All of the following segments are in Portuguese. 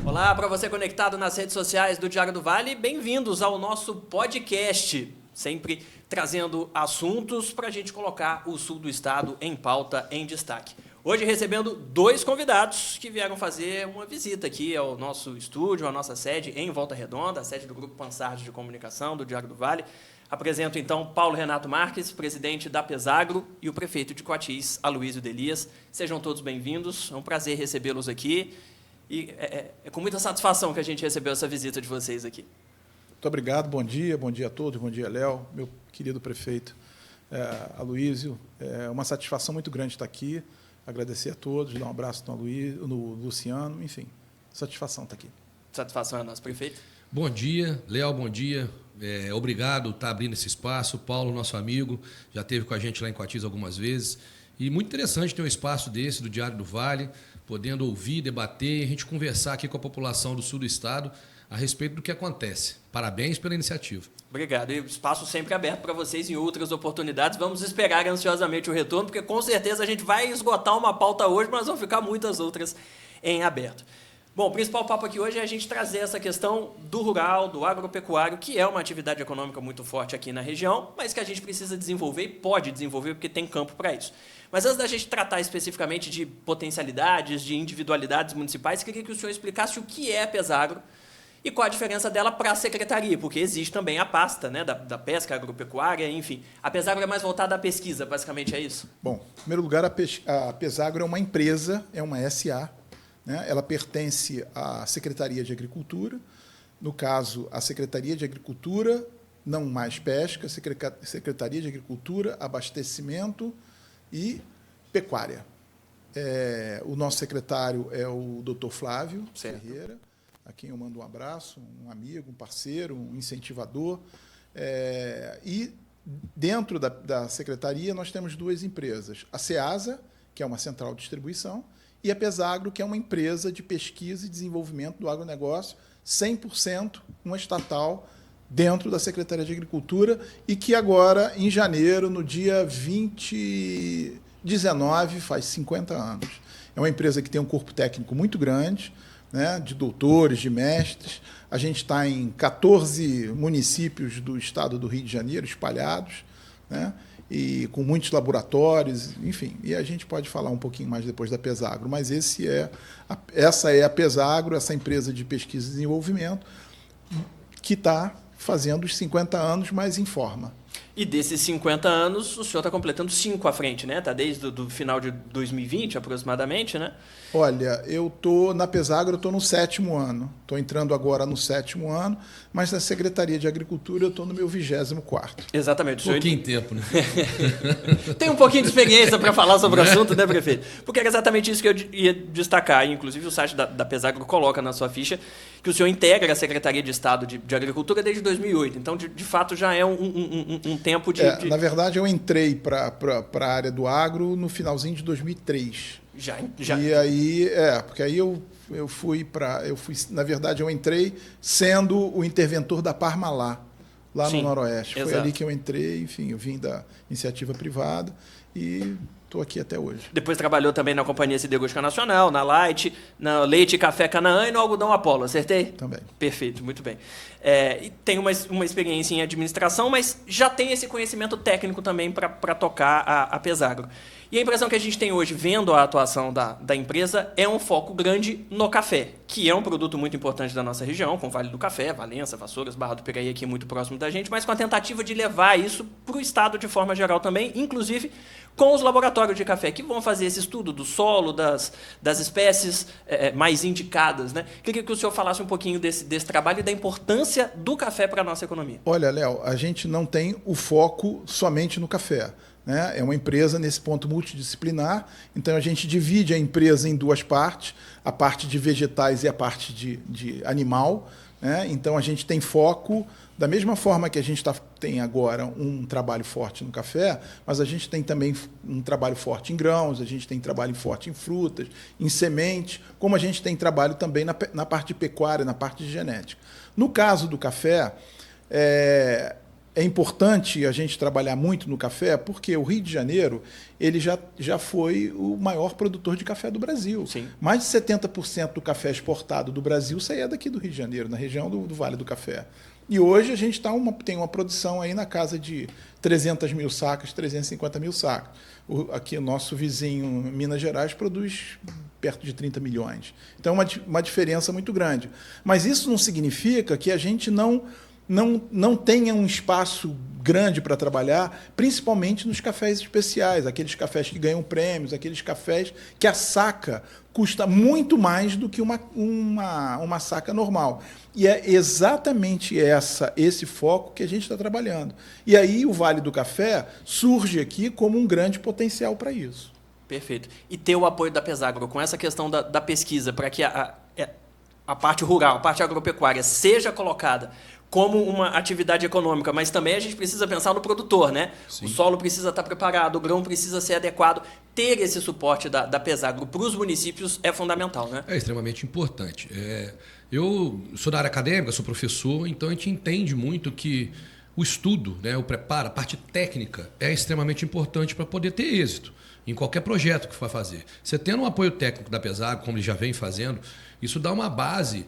Olá, para você conectado nas redes sociais do Diário do Vale, bem-vindos ao nosso podcast, sempre trazendo assuntos para a gente colocar o sul do estado em pauta, em destaque. Hoje recebendo dois convidados que vieram fazer uma visita aqui ao nosso estúdio, à nossa sede em Volta Redonda, a sede do Grupo Pansardi de Comunicação do Diário do Vale. Apresento então Paulo Renato Marques, presidente da Pesagro, e o prefeito de Coatis, Aloísio Delias. Sejam todos bem-vindos, é um prazer recebê-los aqui. E é com muita satisfação que a gente recebeu essa visita de vocês aqui. Muito obrigado, bom dia a todos, bom dia, Léo, meu querido prefeito Aloísio. É uma satisfação muito grande estar aqui, agradecer a todos, dar um abraço no Luciano, enfim, satisfação estar aqui. Satisfação é nossa, prefeito. Bom dia, Léo, bom dia. Obrigado por estar abrindo esse espaço. Paulo, nosso amigo, já esteve com a gente lá em Coatis algumas vezes. E muito interessante ter um espaço desse, do Diário do Vale, podendo ouvir, debater, a gente conversar aqui com a população do sul do estado a respeito do que acontece. Parabéns pela iniciativa. Obrigado. E o espaço sempre aberto para vocês em outras oportunidades. Vamos esperar ansiosamente o retorno, porque com certeza a gente vai esgotar uma pauta hoje, mas vão ficar muitas outras em aberto. Bom, o principal papo aqui hoje é a gente trazer essa questão do rural, do agropecuário, que é uma atividade econômica muito forte aqui na região, mas que a gente precisa desenvolver e pode desenvolver porque tem campo para isso. Mas antes da gente tratar especificamente de potencialidades, de individualidades municipais, queria que o senhor explicasse o que é a Pesagro e qual a diferença dela para a secretaria, porque existe também a pasta, né, da pesca agropecuária, enfim. A Pesagro é mais voltada à pesquisa, basicamente é isso? Bom, em primeiro lugar, a Pesagro é uma empresa, é uma SA, né? Ela pertence à Secretaria de Agricultura, no caso, a Secretaria de Agricultura, não mais pesca, Secretaria de Agricultura, Abastecimento e Pecuária. O nosso secretário é o Dr. Flávio Ferreira, a quem eu mando um abraço, um amigo, um parceiro, um incentivador. E dentro da secretaria nós temos duas empresas, a CEASA, que é uma central de distribuição, e a Pesagro, que é uma empresa de pesquisa e desenvolvimento do agronegócio, 100% uma estatal dentro da Secretaria de Agricultura, e que agora, em janeiro, no dia 2019, faz 50 anos. É uma empresa que tem um corpo técnico muito grande, né, de doutores, de mestres. A gente está em 14 municípios do estado do Rio de Janeiro, espalhados, né, e com muitos laboratórios, enfim. E a gente pode falar um pouquinho mais depois da Pesagro, mas essa é a Pesagro, essa empresa de pesquisa e desenvolvimento, que está fazendo os 50 anos, mas em forma. E desses 50 anos, o senhor está completando 5 à frente, né? Está desde o final de 2020, aproximadamente, né? Olha, eu estou na Pesagro, eu estou no 7º ano. Estou entrando agora no 7º ano, mas na Secretaria de Agricultura eu estou no meu 24º. Exatamente. Pouquinho tempo, né? Tem um pouquinho de experiência para falar sobre o assunto, né, prefeito? Porque era exatamente isso que eu ia destacar. Inclusive, o site da Pesagro coloca na sua ficha que o senhor integra a Secretaria de Estado de Agricultura desde 2008. Então, de fato, já é um tempo de... Na verdade, eu entrei para a área do agro no finalzinho de 2003. Já. E aí, porque aí eu fui, na verdade, eu entrei sendo o interventor da Parmalat, lá Sim, no Noroeste. exato. Foi ali que eu entrei, enfim, eu vim da iniciativa privada e estou aqui até hoje. Depois trabalhou também na Companhia Siderúrgica Nacional, na Light, na Leite e Café Canaã e no Algodão Apolo, acertei? Também. Perfeito, muito bem. E tem uma experiência em administração, mas já tem esse conhecimento técnico também para tocar a Pesagro. E a impressão que a gente tem hoje, vendo a atuação da empresa, é um foco grande no café, que é um produto muito importante da nossa região, com o Vale do Café, Valença, Vassouras, Barra do Piraí aqui muito próximo da gente, mas com a tentativa de levar isso para o estado de forma geral também, inclusive com os laboratórios de café, que vão fazer esse estudo do solo, das espécies mais indicadas, né? Queria que o senhor falasse um pouquinho desse trabalho e da importância do café para a nossa economia. Olha, Léo, a gente não tem o foco somente no café, né? É uma empresa nesse ponto multidisciplinar, então a gente divide a empresa em duas partes, a parte de vegetais e a parte de animal, né? Então a gente tem foco, da mesma forma que a gente tem agora um trabalho forte no café, mas a gente tem também um trabalho forte em grãos, a gente tem trabalho forte em frutas, em sementes, como a gente tem trabalho também na parte de pecuária, na parte de genética. No caso do café, é importante a gente trabalhar muito no café, porque o Rio de Janeiro ele já foi o maior produtor de café do Brasil. Sim. Mais de 70% do café exportado do Brasil saía daqui do Rio de Janeiro, na região do Vale do Café. E hoje a gente tem uma produção aí na casa de 300 mil sacas, 350 mil sacas. Aqui o nosso vizinho, Minas Gerais, produz perto de 30 milhões. Então é uma diferença muito grande. Mas isso não significa que a gente não tenha um espaço grande para trabalhar, principalmente nos cafés especiais, aqueles cafés que ganham prêmios, aqueles cafés que a saca custa muito mais do que uma saca normal. E é exatamente esse foco que a gente está trabalhando. E aí o Vale do Café surge aqui como um grande potencial para isso. Perfeito. E ter o apoio da Pesagro com essa questão da pesquisa, para que a parte rural, a parte agropecuária seja colocada como uma atividade econômica, mas também a gente precisa pensar no produtor, né? Sim. O solo precisa estar preparado, o grão precisa ser adequado. Ter esse suporte da Pesagro para os municípios é fundamental, né? É extremamente importante. Eu sou da área acadêmica, sou professor, então a gente entende muito que o estudo, né, o preparo, a parte técnica é extremamente importante para poder ter êxito em qualquer projeto que for fazer. Você tendo um apoio técnico da Pesagro, como ele já vem fazendo, isso dá uma base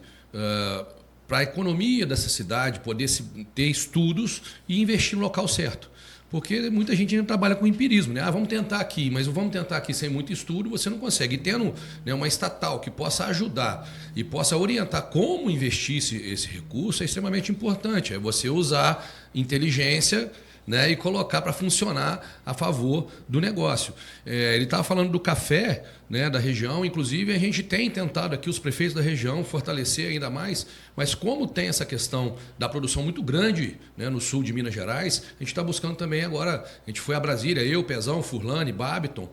para a economia dessa cidade poder ter estudos e investir no local certo. Porque muita gente ainda trabalha com empirismo, né? Vamos tentar aqui, mas vamos tentar aqui sem muito estudo, você não consegue. E tendo, né, uma estatal que possa ajudar e possa orientar como investir esse recurso é extremamente importante. É você usar inteligência, né, e colocar para funcionar a favor do negócio. Ele estava falando do café, né, da região, inclusive a gente tem tentado aqui, os prefeitos da região, fortalecer ainda mais, mas como tem essa questão da produção muito grande, né, no sul de Minas Gerais, a gente está buscando também agora, a gente foi a Brasília, eu, Pezão, Furlane, Babiton,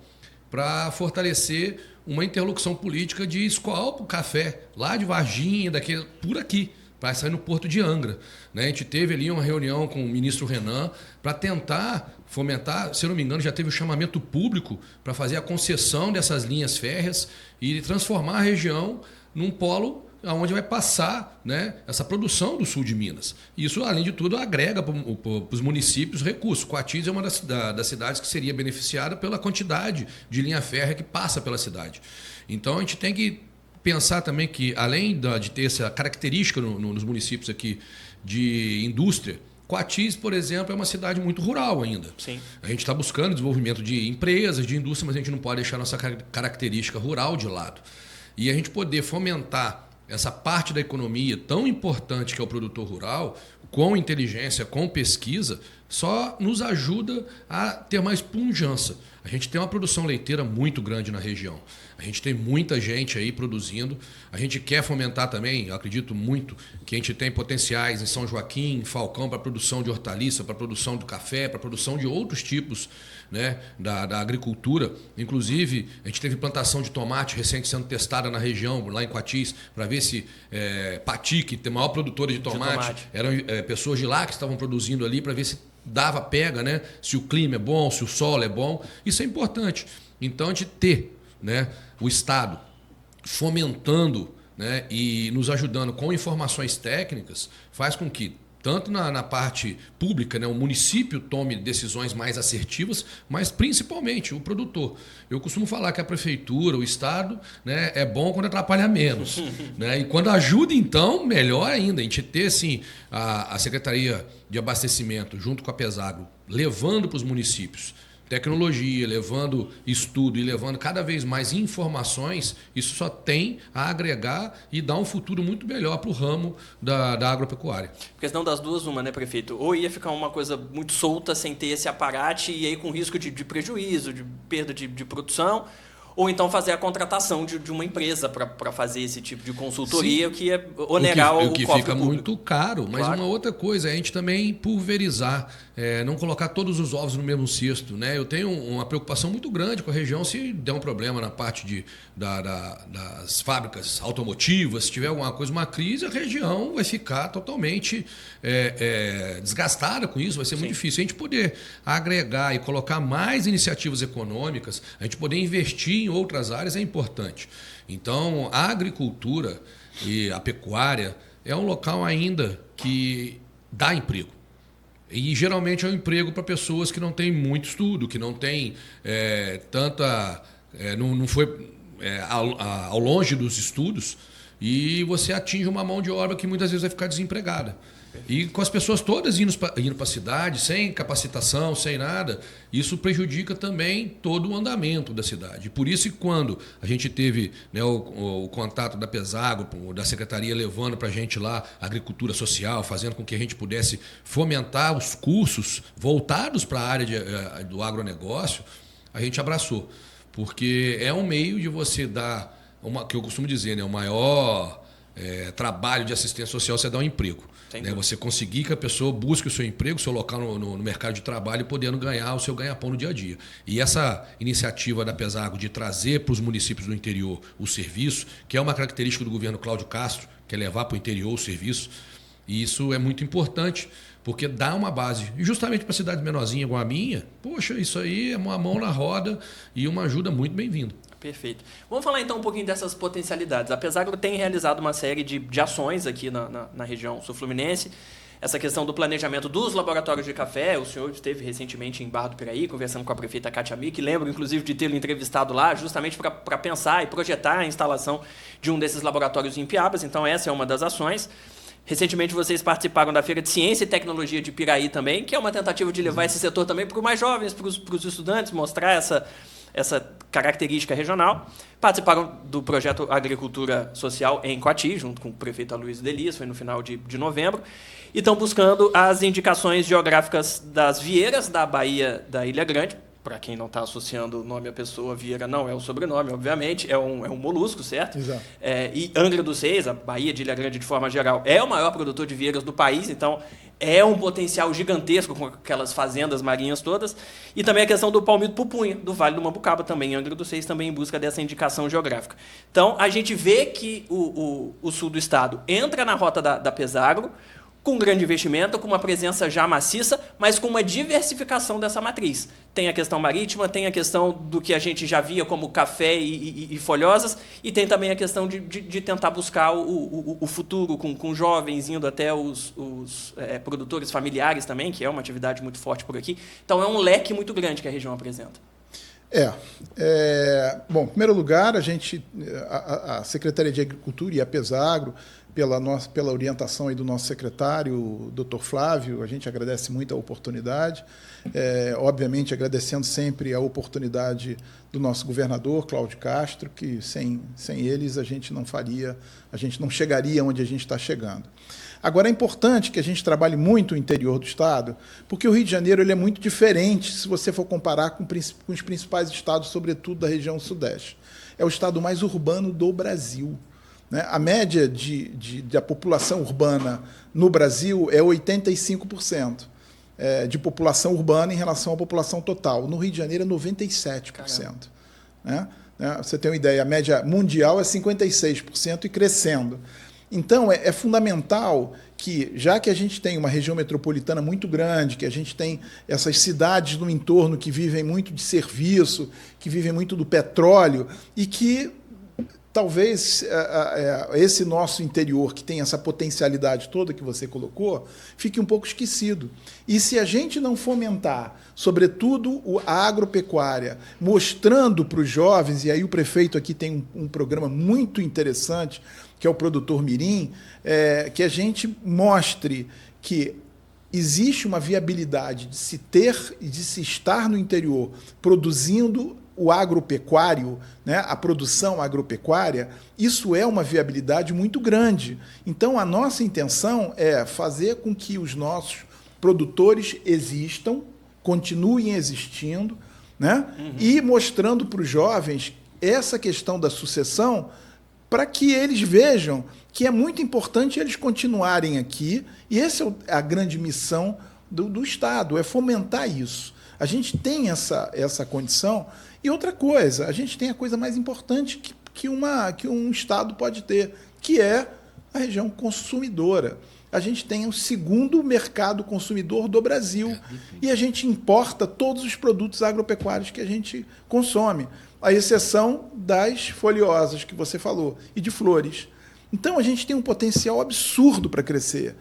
para fortalecer uma interlocução política de escoar o café, lá de Varginha, por aqui, para sair no Porto de Angra. Né? A gente teve ali uma reunião com o ministro Renan para tentar fomentar, se eu não me engano, já teve o chamamento público para fazer a concessão dessas linhas férreas e transformar a região num polo onde vai passar, né, essa produção do sul de Minas. Isso, além de tudo, agrega para os municípios recursos. Coatis é uma das cidades que seria beneficiada pela quantidade de linha férrea que passa pela cidade. Então, a gente tem que pensar também que, além de ter essa característica nos municípios aqui de indústria, Coatis, por exemplo, é uma cidade muito rural ainda. Sim. A gente está buscando desenvolvimento de empresas, de indústria, mas a gente não pode deixar nossa característica rural de lado. E a gente poder fomentar essa parte da economia tão importante que é o produtor rural, com inteligência, com pesquisa, só nos ajuda a ter mais pujança. A gente tem uma produção leiteira muito grande na região. A gente tem muita gente aí produzindo. A gente quer fomentar também, eu acredito muito, que a gente tem potenciais em São Joaquim, em Falcão, para a produção de hortaliça, para a produção do café, para a produção de outros tipos, né, da agricultura. Inclusive, a gente teve plantação de tomate recente sendo testada na região, lá em Coatis, para ver se Pati, que é a maior produtora de tomate. Eram pessoas de lá que estavam produzindo ali, para ver se dava pega, né? Se o clima é bom, se o solo é bom. Isso é importante. Então, a gente ter, né, o Estado fomentando, né, e nos ajudando com informações técnicas faz com que, tanto na parte pública, né, o município tome decisões mais assertivas, mas principalmente o produtor. Eu costumo falar que a prefeitura, o Estado, né, é bom quando atrapalha menos. Né? E quando ajuda, então, melhor ainda. A gente ter assim, a Secretaria de Abastecimento, junto com a Pesagro, levando para os municípios tecnologia, levando estudo e levando cada vez mais informações, isso só tem a agregar e dar um futuro muito melhor para o ramo da agropecuária. Porque senão das duas, uma, né, prefeito? Ou ia ficar uma coisa muito solta, sem ter esse aparate, e aí com risco de prejuízo, de perda de produção, ou então fazer a contratação de uma empresa para fazer esse tipo de consultoria, o que é onerar o que cofre fica público. Muito caro. Mas claro, uma outra coisa é a gente também pulverizar, não colocar todos os ovos no mesmo cesto. Né? Eu tenho uma preocupação muito grande com a região se der um problema na parte das fábricas automotivas, se tiver alguma coisa, uma crise, a região vai ficar totalmente desgastada com isso, vai ser muito difícil. A gente poder agregar e colocar mais iniciativas econômicas, a gente poder investir em outras áreas é importante. Então, a agricultura e a pecuária é um local ainda que dá emprego. E geralmente é um emprego para pessoas que não têm muito estudo, que não têm não foi ao longe dos estudos, e você atinge uma mão de obra que muitas vezes vai ficar desempregada. E com as pessoas todas indo para a cidade, sem capacitação, sem nada, isso prejudica também todo o andamento da cidade. Por isso que quando a gente teve, né, o contato da Pesagro, da Secretaria levando para a gente lá a agricultura social, fazendo com que a gente pudesse fomentar os cursos voltados para a área do agronegócio, a gente abraçou. Porque é um meio de você dar, que eu costumo dizer, né, o maior trabalho de assistência social, você dá um emprego. Né? Você conseguir que a pessoa busque o seu emprego, o seu local no mercado de trabalho, podendo ganhar o seu ganha-pão no dia a dia. E essa iniciativa da Pesagro de trazer para os municípios do interior o serviço, que é uma característica do governo Cláudio Castro, que é levar para o interior o serviço, e isso é muito importante, porque dá uma base. E justamente para cidades menorzinhas igual a minha, poxa, isso aí é uma mão na roda e uma ajuda muito bem-vinda. Perfeito. Vamos falar então um pouquinho dessas potencialidades. A Pesagro tem realizado uma série de ações aqui na região sul-fluminense. Essa questão do planejamento dos laboratórios de café, o senhor esteve recentemente em Barra do Piraí, conversando com a prefeita Cátia Mick, lembro inclusive de tê-lo entrevistado lá, justamente para pensar e projetar a instalação de um desses laboratórios em Piabas. Então essa é uma das ações. Recentemente vocês participaram da Feira de Ciência e Tecnologia de Piraí também, que é uma tentativa de levar esse setor também para os mais jovens, para os estudantes, mostrar essa característica regional. Participaram do projeto Agricultura Social em Coati, junto com o prefeito Aloysio Delias, foi no final de novembro, e estão buscando as indicações geográficas das vieiras da Baía da Ilha Grande. Para quem não está associando o nome à pessoa, vieira não é o sobrenome, obviamente, é um molusco, certo? Exato. E Angra dos Reis, a Baía de Ilha Grande de forma geral, é o maior produtor de vieiras do país, então é um potencial gigantesco com aquelas fazendas marinhas todas. E também a questão do palmito pupunha, do Vale do Mambucaba, também Angra dos Reis, também em busca dessa indicação geográfica. Então, a gente vê que o sul do estado entra na rota da Pesagro, com um grande investimento, com uma presença já maciça, mas com uma diversificação dessa matriz. Tem a questão marítima, tem a questão do que a gente já via como café e folhosas, e tem também a questão de tentar buscar o futuro com jovens, indo até os produtores familiares também, que é uma atividade muito forte por aqui. Então, é um leque muito grande que a região apresenta. Bom, em primeiro lugar, a Secretaria de Agricultura e a Pesagro, pela orientação aí do nosso secretário, Dr. Flávio, a gente agradece muito a oportunidade. Obviamente, agradecendo sempre a oportunidade do nosso governador, Cláudio Castro, que sem eles a gente não chegaria onde a gente está chegando. Agora, é importante que a gente trabalhe muito o interior do estado, porque o Rio de Janeiro ele é muito diferente se você for comparar com os principais estados, sobretudo da região sudeste. É o estado mais urbano do Brasil. A média da população urbana no Brasil é 85% de população urbana em relação à população total. No Rio de Janeiro é 97%. Você tem uma ideia, a média mundial é 56% e crescendo. Então, é fundamental que, já que a gente tem uma região metropolitana muito grande, que a gente tem essas cidades no entorno que vivem muito de serviço, que vivem muito do petróleo, e que talvez esse nosso interior, que tem essa potencialidade toda que você colocou, fique um pouco esquecido. E se a gente não fomentar, sobretudo a agropecuária, mostrando para os jovens, e aí o prefeito aqui tem um programa muito interessante, que é o Produtor Mirim, que a gente mostre que existe uma viabilidade de se ter e de se estar no interior produzindo o agropecuário, a produção agropecuária, isso é uma viabilidade muito grande. Então, a nossa intenção é fazer com que os nossos produtores existam, continuem existindo, e mostrando para os jovens essa questão da sucessão, para que eles vejam que é muito importante eles continuarem aqui, e essa é a grande missão do Estado, é fomentar isso. A gente tem essa condição. E outra coisa, a gente tem a coisa mais importante que um Estado pode ter, que é a região consumidora. A gente tem o segundo mercado consumidor do Brasil e a gente importa todos os produtos agropecuários que a gente consome, à exceção das folhosas que você falou e de flores. Então, a gente tem um potencial absurdo para crescer.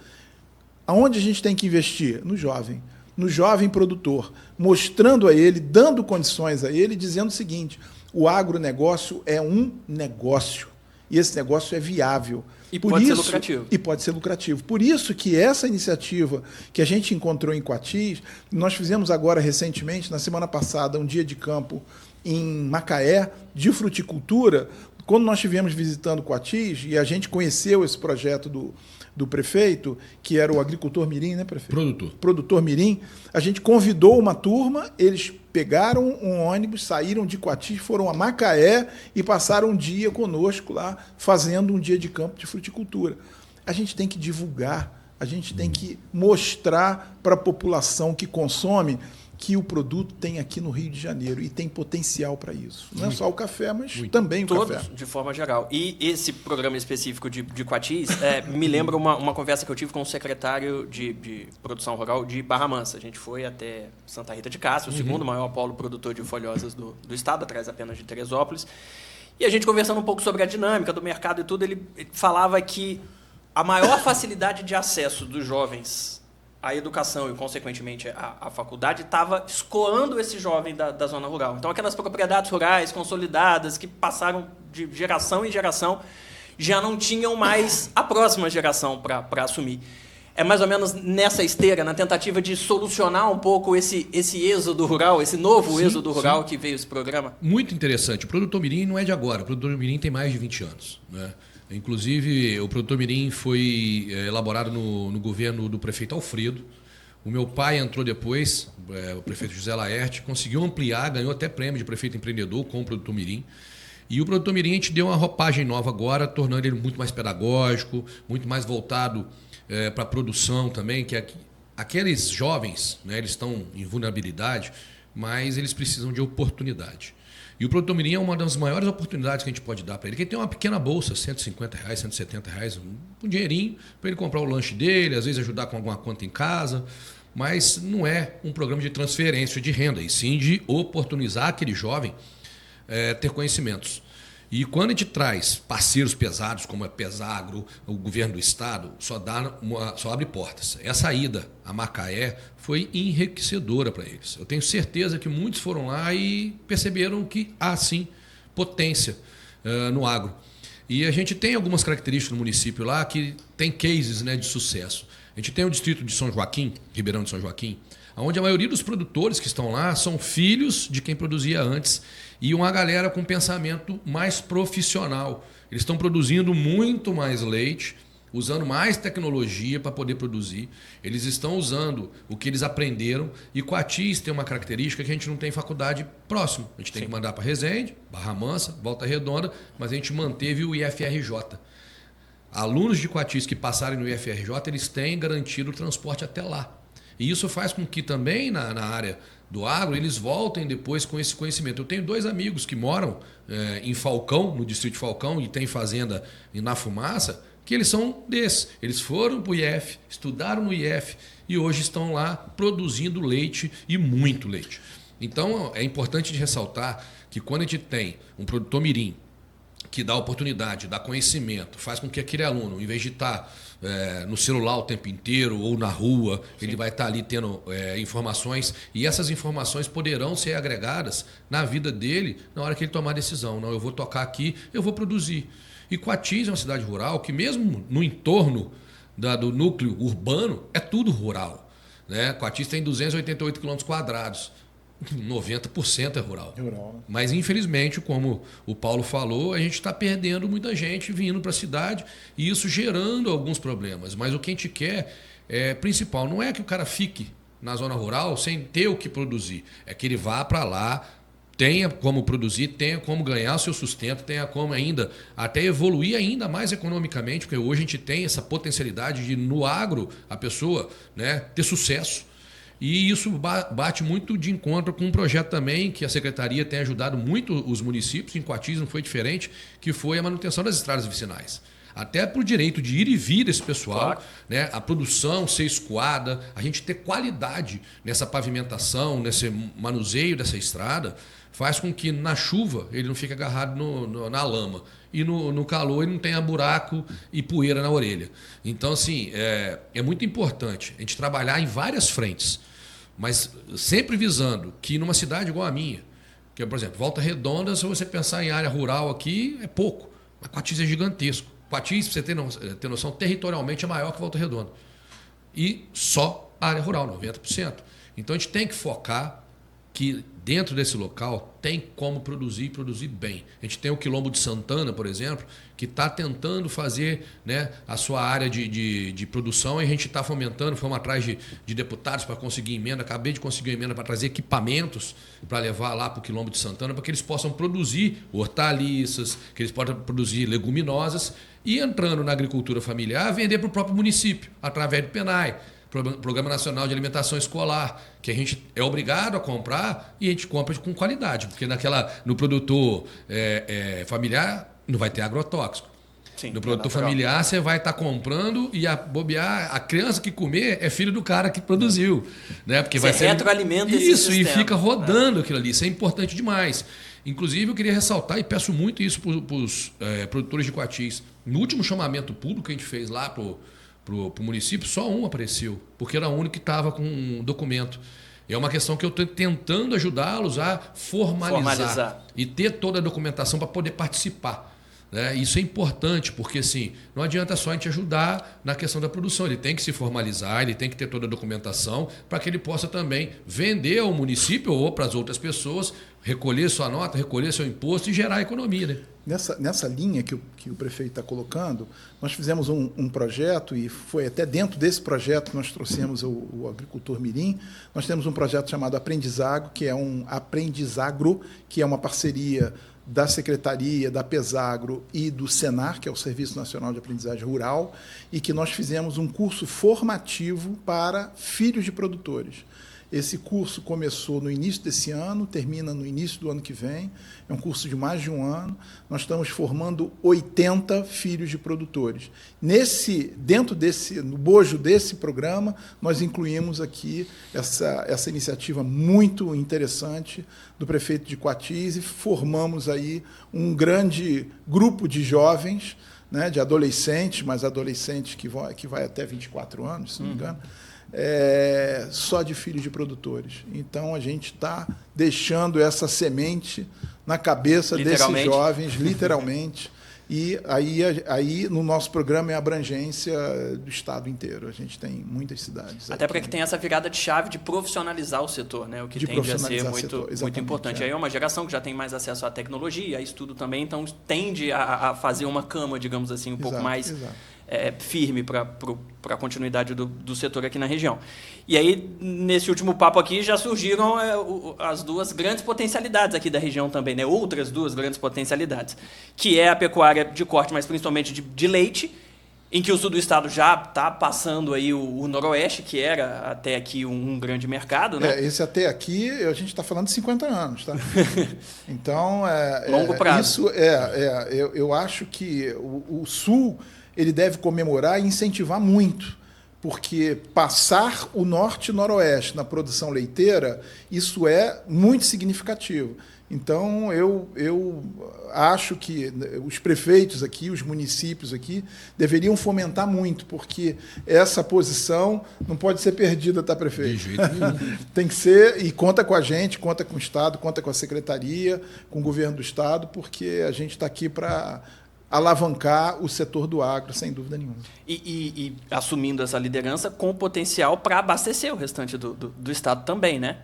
Aonde a gente tem que investir? No jovem produtor, mostrando a ele, dando condições a ele, dizendo o seguinte: o agronegócio é um negócio e esse negócio é viável. E pode ser lucrativo. E pode ser lucrativo. Por isso que essa iniciativa que a gente encontrou em Coatis, nós fizemos agora recentemente, na semana passada, um dia de campo em Macaé, de fruticultura. Quando nós estivemos visitando Coatis, e a gente conheceu esse projeto do prefeito, que era o agricultor mirim, né, prefeito? Produtor mirim. A gente convidou uma turma, eles pegaram um ônibus, saíram de Coatis, foram a Macaé e passaram um dia conosco lá, fazendo um dia de campo de fruticultura. A gente tem que divulgar, a gente tem que mostrar para a população que consome que o produto tem aqui no Rio de Janeiro e tem potencial para isso. Não é só o café, mas também o todos, café. De forma geral. E esse programa específico de Coatis me lembra uma conversa que eu tive com o secretário de Produção Rural de Barra Mansa. A gente foi até Santa Rita de Castro, o segundo maior polo produtor de folhosas do estado, atrás apenas de Teresópolis. E a gente conversando um pouco sobre a dinâmica do mercado e tudo, ele falava que a maior facilidade de acesso dos jovens à educação e, consequentemente, à faculdade, estava escoando esse jovem da zona rural. Então, aquelas propriedades rurais consolidadas que passaram de geração em geração já não tinham mais a próxima geração para assumir. É mais ou menos nessa esteira, na tentativa de solucionar um pouco esse êxodo rural, esse novo êxodo rural que veio esse programa? Muito interessante. O produtor mirim não é de agora. O produtor mirim tem mais de 20 anos, né? Inclusive, o produtor mirim foi elaborado no governo do prefeito Alfredo. O meu pai entrou depois, o prefeito José Laerte, conseguiu ampliar, ganhou até prêmio de prefeito empreendedor com o produtor mirim. E o produtor mirim a gente deu uma roupagem nova agora, tornando ele muito mais pedagógico, muito mais voltado para a produção também, que aqueles jovens, né, eles estão em vulnerabilidade, mas eles precisam de oportunidade. E o produtor mirim é uma das maiores oportunidades que a gente pode dar para ele. Que ele tem uma pequena bolsa, R$150, R$170, um dinheirinho para ele comprar o lanche dele, às vezes ajudar com alguma conta em casa, mas não é um programa de transferência de renda, e sim de oportunizar aquele jovem ter conhecimentos. E quando a gente traz parceiros pesados, como a Pesagro, o governo do estado, só abre portas. Essa ida a Macaé foi enriquecedora para eles. Eu tenho certeza que muitos foram lá e perceberam que há, sim, potência no agro. E a gente tem algumas características no município lá que tem cases, né, de sucesso. A gente tem o distrito de São Joaquim, Ribeirão de São Joaquim, onde a maioria dos produtores que estão lá são filhos de quem produzia antes e uma galera com pensamento mais profissional. Eles estão produzindo muito mais leite, usando mais tecnologia para poder produzir. Eles estão usando o que eles aprenderam. E Coatis tem uma característica que a gente não tem faculdade próximo. A gente tem que mandar para Resende, Barra Mansa, Volta Redonda, mas a gente manteve o IFRJ. Alunos de Coatis que passarem no IFRJ, eles têm garantido o transporte até lá. E isso faz com que também na área do agro eles voltem depois com esse conhecimento. Eu tenho 2 amigos que moram em Falcão, no distrito de Falcão, e tem fazenda na Fumaça, que eles são desses. Eles foram para o IF, estudaram no IF e hoje estão lá produzindo leite e muito leite. Então é importante de ressaltar que quando a gente tem um produtor mirim que dá oportunidade, dá conhecimento, faz com que aquele aluno, em vez de estar no celular o tempo inteiro ou na rua, ele vai estar ali tendo informações, e essas informações poderão ser agregadas na vida dele na hora que ele tomar a decisão. Não, eu vou tocar aqui, eu vou produzir. E Coatis é uma cidade rural que mesmo no entorno do núcleo urbano é tudo rural, né? Coatis tem 288 km². 90% é rural. Mas, infelizmente, como o Paulo falou, a gente está perdendo muita gente vindo para a cidade e isso gerando alguns problemas. Mas o que a gente quer, principal, não é que o cara fique na zona rural sem ter o que produzir. É que ele vá para lá, tenha como produzir, tenha como ganhar o seu sustento, tenha como ainda até evoluir ainda mais economicamente, porque hoje a gente tem essa potencialidade de, no agro, a pessoa, né, ter sucesso. E isso bate muito de encontro com um projeto também que a Secretaria tem ajudado muito os municípios, em Coatis não foi diferente, que foi a manutenção das estradas vicinais. Até para o direito de ir e vir desse pessoal, claro, né? A produção ser escoada, a gente ter qualidade nessa pavimentação, nesse manuseio dessa estrada, faz com que na chuva ele não fique agarrado na lama. E no calor ele não tenha buraco e poeira na orelha. Então, assim, é muito importante a gente trabalhar em várias frentes, mas sempre visando que numa cidade igual a minha, que, por exemplo, Volta Redonda, se você pensar em área rural aqui, é pouco. Mas Coatis é gigantesco. Coatis, para você ter noção, territorialmente é maior que Volta Redonda. E só área rural, 90%. Então a gente tem que focar que dentro desse local tem como produzir bem. A gente tem o Quilombo de Santana, por exemplo, que está tentando fazer, né, a sua área de produção, e a gente está fomentando, fomos atrás de deputados para conseguir emenda, acabei de conseguir uma emenda para trazer equipamentos para levar lá para o Quilombo de Santana, para que eles possam produzir hortaliças, que eles possam produzir leguminosas e, entrando na agricultura familiar, vender para o próprio município, através do PENAI, Programa Nacional de Alimentação Escolar, que a gente é obrigado a comprar, e a gente compra com qualidade, porque no produtor familiar não vai ter agrotóxico. Sim, no produtor familiar você vai estar comprando e a criança que comer é filho do cara que produziu. Né? Porque você retroalimenta esse isso, sistema. E fica rodando aquilo ali. Isso é importante demais. Inclusive, eu queria ressaltar, e peço muito isso para os produtores de Coatis. No último chamamento público que a gente fez lá para o município, só um apareceu, porque era o único que estava com um documento. É uma questão que eu estou tentando ajudá-los a formalizar e ter toda a documentação para poder participar. Né? Isso é importante, porque assim, não adianta só a gente ajudar na questão da produção. Ele tem que se formalizar, ele tem que ter toda a documentação para que ele possa também vender ao município ou para as outras pessoas, recolher sua nota, recolher seu imposto e gerar economia. Né? Nessa linha que o prefeito está colocando, nós fizemos um projeto, e foi até dentro desse projeto que nós trouxemos o agricultor mirim. Nós temos um projeto chamado Aprendizagro, que é um Aprendizagro, que é uma parceria da Secretaria, da Pesagro e do Senar, que é o Serviço Nacional de Aprendizagem Rural, e que nós fizemos um curso formativo para filhos de produtores. Esse curso começou no início desse ano, termina no início do ano que vem. É um curso de mais de um ano. Nós estamos formando 80 filhos de produtores. No bojo desse programa, nós incluímos aqui essa iniciativa muito interessante do prefeito de Coatis, e formamos aí um grande grupo de jovens, né, de adolescentes, mas adolescentes que vai até 24 anos, se não me engano, só de filhos de produtores. Então, a gente está deixando essa semente na cabeça desses jovens, literalmente. E aí, no nosso programa, é a abrangência do estado inteiro. A gente tem muitas cidades. Até porque tem essa virada de chave de profissionalizar o setor, né? O que tende a ser muito importante. Aí é uma geração que já tem mais acesso à tecnologia, a estudo também, então tende a fazer uma cama, digamos assim, um pouco mais firme para a continuidade do setor aqui na região. E aí, nesse último papo aqui, já surgiram as duas grandes potencialidades aqui da região também, né? Outras duas grandes potencialidades, que é a pecuária de corte, mas principalmente de leite, em que o sul do estado já está passando aí o noroeste, que era até aqui um grande mercado. Né? Esse até aqui, a gente está falando de 50 anos. Tá? Então, longo prazo. Eu acho que o sul ele deve comemorar e incentivar muito, porque passar o norte e noroeste na produção leiteira, isso é muito significativo. Então, eu acho que os prefeitos aqui, os municípios aqui, deveriam fomentar muito, porque essa posição não pode ser perdida, tá, prefeito? De jeito nenhum. Tem que ser, e conta com a gente, conta com o Estado, conta com a Secretaria, com o governo do Estado, porque a gente está aqui para alavancar o setor do agro, sem dúvida nenhuma. E assumindo essa liderança com potencial para abastecer o restante do Estado também, né?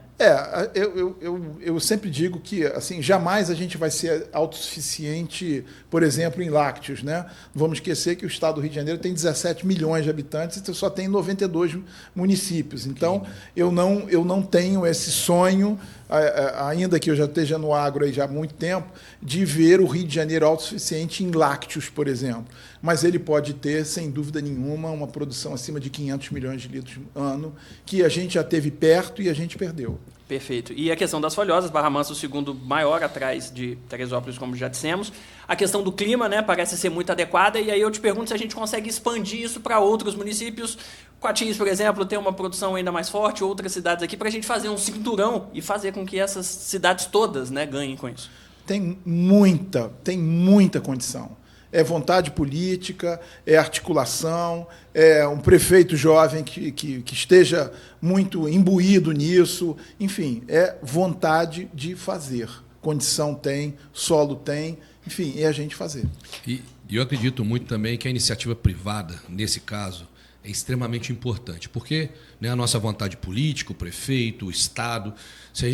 Eu sempre digo que assim, jamais a gente vai ser autossuficiente, por exemplo, em lácteos. Né? Não vamos esquecer que o estado do Rio de Janeiro tem 17 milhões de habitantes e só tem 92 municípios. Então, eu não tenho esse sonho, ainda que eu já esteja no agro aí já há muito tempo, de ver o Rio de Janeiro autossuficiente em lácteos, por exemplo. mas ele pode ter, sem dúvida nenhuma, uma produção acima de 500 milhões de litros ano, que a gente já teve perto e a gente perdeu. Perfeito. E a questão das folhosas, Barra Mansa o segundo maior atrás de Teresópolis, como já dissemos. A questão do clima, né, parece ser muito adequada, e aí eu te pergunto se a gente consegue expandir isso para outros municípios. Coatis, por exemplo, tem uma produção ainda mais forte, outras cidades aqui, para a gente fazer um cinturão e fazer com que essas cidades todas, né, ganhem com isso. Tem muita condição. É vontade política, é articulação, é um prefeito jovem que esteja muito imbuído nisso. Enfim, é vontade de fazer. Condição tem, solo tem, enfim, é a gente fazer. E eu acredito muito também que a iniciativa privada, nesse caso, é extremamente importante, porque, né, a nossa vontade política, o prefeito, o Estado, se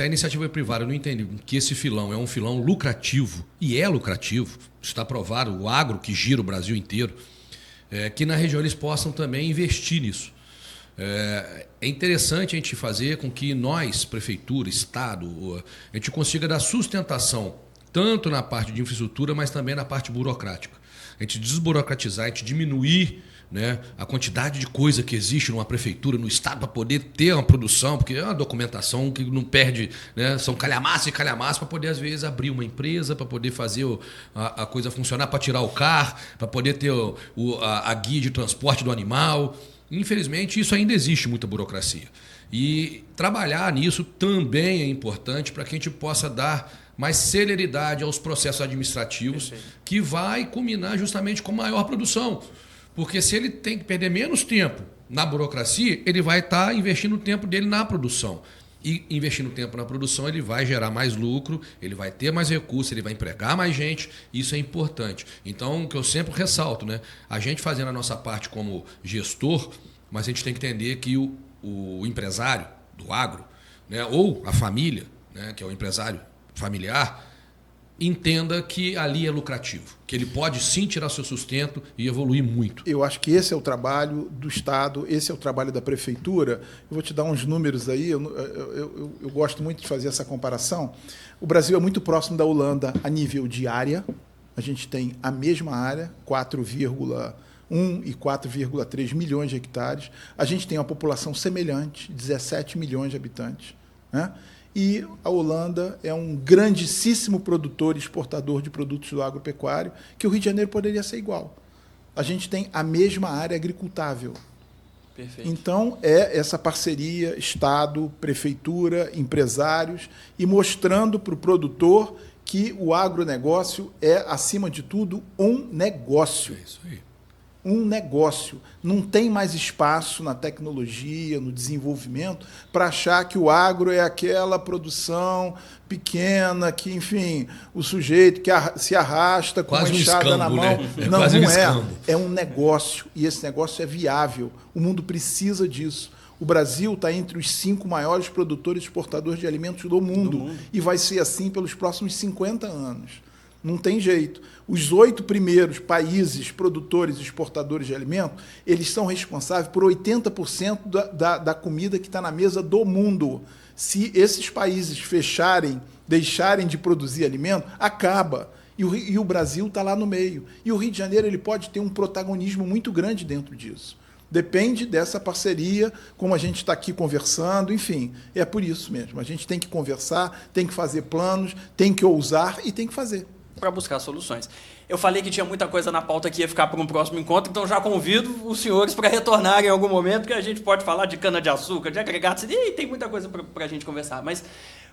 a iniciativa privada não entende que esse filão é um filão lucrativo, e é lucrativo, está provado, o agro que gira o Brasil inteiro, que na região eles possam também investir nisso. É interessante a gente fazer com que nós, prefeitura, Estado, a gente consiga dar sustentação, tanto na parte de infraestrutura, mas também na parte burocrática. A gente desburocratizar, a gente diminuir, né, a quantidade de coisa que existe numa prefeitura, no Estado, para poder ter uma produção, porque é uma documentação que não perde, né, são calhamaço e calhamaço para poder, às vezes, abrir uma empresa, para poder fazer a coisa funcionar, para tirar o carro, para poder ter a guia de transporte do animal. Infelizmente, isso ainda existe muita burocracia. E trabalhar nisso também é importante para que a gente possa dar mais celeridade aos processos administrativos, que vai culminar justamente com maior produção. Porque se ele tem que perder menos tempo na burocracia, ele vai estar investindo o tempo dele na produção. E investindo tempo na produção, ele vai gerar mais lucro, ele vai ter mais recursos, ele vai empregar mais gente. Isso é importante. Então, o que eu sempre ressalto, né? A gente fazendo a nossa parte como gestor, mas a gente tem que entender que o empresário do agro, né, ou a família, né, que é o empresário familiar, entenda que ali é lucrativo, que ele pode sim tirar seu sustento e evoluir muito. Eu acho que esse é o trabalho do Estado, esse é o trabalho da Prefeitura. Eu vou te dar uns números aí, eu gosto muito de fazer essa comparação. O Brasil é muito próximo da Holanda a nível de área, a gente tem a mesma área, 4,1 e 4,3 milhões de hectares. A gente tem uma população semelhante, 17 milhões de habitantes, né? E a Holanda é um grandíssimo produtor e exportador de produtos do agropecuário, que o Rio de Janeiro poderia ser igual. A gente tem a mesma área agricultável. Perfeito. Então, é essa parceria Estado, Prefeitura, empresários, e mostrando para o produtor que o agronegócio é, acima de tudo, um negócio. É isso aí. Um negócio. Não tem mais espaço na tecnologia, no desenvolvimento, para achar que o agro é aquela produção pequena, que, enfim, o sujeito que se arrasta com quase uma enxada na mão. Né? Não, quase não um é. escambo. É um negócio, e esse negócio é viável. O mundo precisa disso. O Brasil está entre os 5 maiores produtores e exportadores de alimentos do mundo, e vai ser assim pelos próximos 50 anos. Não tem jeito. Os 8 primeiros países produtores e exportadores de alimento, eles são responsáveis por 80% da comida que está na mesa do mundo. Se esses países fecharem, deixarem de produzir alimento, acaba. E o Brasil está lá no meio. E o Rio de Janeiro ele pode ter um protagonismo muito grande dentro disso. Depende dessa parceria, como a gente está aqui conversando, enfim, é por isso mesmo. A gente tem que conversar, tem que fazer planos, tem que ousar e tem que fazer. Para buscar soluções. Eu falei que tinha muita coisa na pauta que ia ficar para um próximo encontro, então já convido os senhores para retornarem em algum momento, que a gente pode falar de cana-de-açúcar, de agregados, e tem muita coisa para a gente conversar. Mas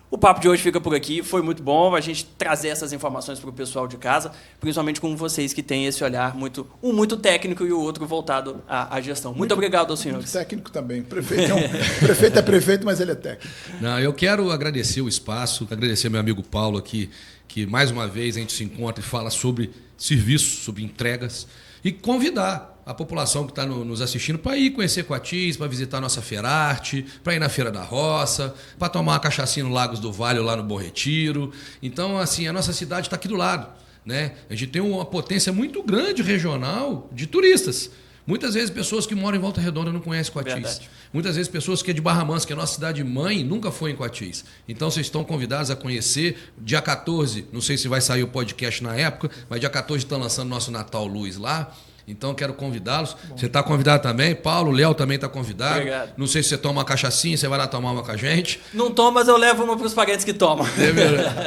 o papo de hoje fica por aqui, foi muito bom a gente trazer essas informações para o pessoal de casa, principalmente com vocês que têm esse olhar um muito técnico e o outro voltado à gestão. Muito obrigado aos senhores. Muito técnico também. O prefeito é prefeito, mas ele é técnico. Não, eu quero agradecer o espaço, agradecer meu amigo Paulo aqui, que mais uma vez a gente se encontra e fala sobre serviços, sobre entregas, e convidar a população que está nos assistindo para ir conhecer Coatis, para visitar a nossa Feirarte, para ir na Feira da Roça, para tomar uma cachaçinha no Lagos do Vale ou lá no Bom Retiro. Então, assim, a nossa cidade está aqui do lado, né? A gente tem uma potência muito grande regional de turistas. Muitas vezes pessoas que moram em Volta Redonda não conhecem Coatis. Verdade. Muitas vezes pessoas que é de Barra Mansa, que é a nossa cidade mãe, nunca foi em Coatis. Então vocês estão convidados a conhecer. Dia 14, não sei se vai sair o podcast na época, mas dia 14 estão lançando nosso Natal Luz lá. Então, quero convidá-los. Você está convidado também. Paulo, Léo também está convidado. Obrigado. Não sei se você toma uma cachaçinha, você vai lá tomar uma com a gente. Não tomo, mas eu levo uma para os parentes que tomam.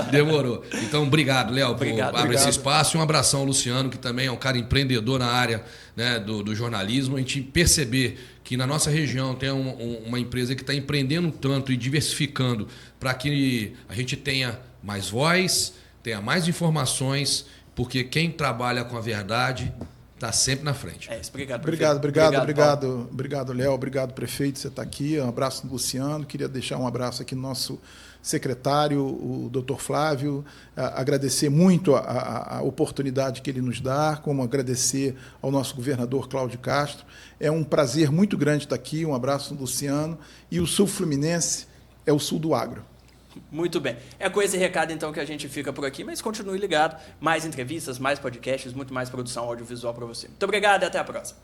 Demorou. Então, obrigado, Léo, por abrir esse Obrigado. espaço. E um abração ao Luciano, que também é um cara empreendedor na área, né, do jornalismo. A gente perceber que na nossa região tem uma empresa que está empreendendo tanto e diversificando para que a gente tenha mais voz, tenha mais informações, porque quem trabalha com a verdade está sempre na frente. É isso, obrigado. Obrigado, Léo. Obrigado, prefeito, você está aqui. Um abraço do Luciano. Queria deixar um abraço aqui no nosso secretário, o doutor Flávio. Agradecer muito a oportunidade que ele nos dá, como agradecer ao nosso governador Cláudio Castro. É um prazer muito grande estar aqui. Um abraço do Luciano. E o Sul Fluminense é o sul do agro. Muito bem. É com esse recado, então, que a gente fica por aqui, mas continue ligado. Mais entrevistas, mais podcasts, muito mais produção audiovisual para você. Muito obrigado e até a próxima.